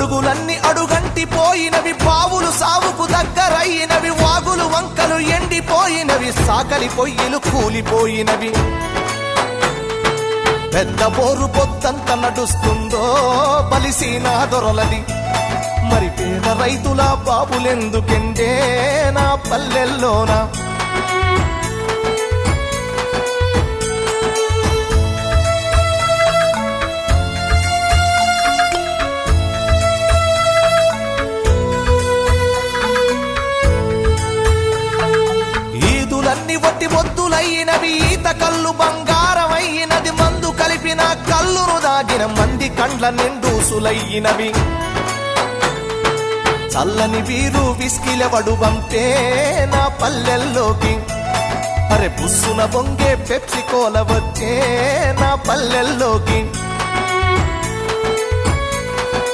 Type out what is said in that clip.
గొడుగులన్నీ అడుగంటి పోయినవి, బావులు సావుకు దగ్గరైనవి, వాగులు వంకలు ఎండిపోయినవి, సాకలి పొయ్యిలు కూలిపోయినవి. పెద్ద బోరు పొద్దంత నడుస్తుందో బలిసీనా దొరలది, మరి పేద రైతుల బాబులెందుకెండే నా పల్లెల్లోనా. ఈదులన్నీ వట్టి మొద్దులయ్యినవి, ఈత కళ్ళు బంగారమయ్యినది, మందు కలిపిన కళ్ళును దాగిన మంది కండ్ల నిండూసులయ్యినవి. చల్లని వీరు విస్కిలవడు బంపే నా పల్లెల్లోకి, అరే బుస్సున బొంగే పెప్సి కోల వచ్చే నా పల్లెల్లోకి.